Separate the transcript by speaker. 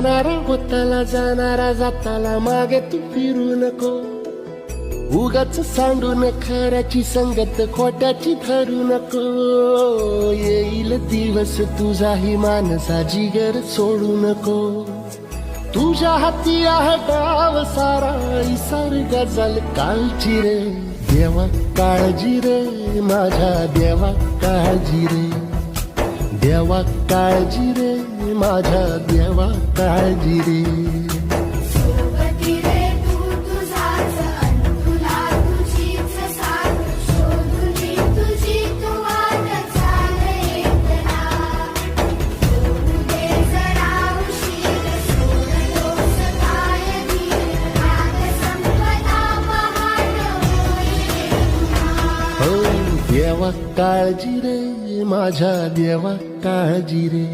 Speaker 1: जाणारा होताला जाणारा जाताला मागे तू फिरू नको. उगाच सांडून खऱ्याची संगत खोट्याची धरू नको. येईल दिवस तुझाही मानसा जिगर सोडू नको. तुझ्या हाती आहे डाव सारा इसार गजल कालची रे. देवा काळजी रे माझ्या देवा काळजी रे. देवा काळजी रे माझ्या देवा काळजी रे.
Speaker 2: सोबती रे तू तुझाच अन तुला तुझीच साथ. शोधुनी तुझी तू वाट चाल एकला. सोडू दे जरा उशीर सोडतोस काय धीर. राग संपदा पहाट होईल पुन्हा.
Speaker 1: हो देवा काळजी रे माझ्या देवा काळजी रे.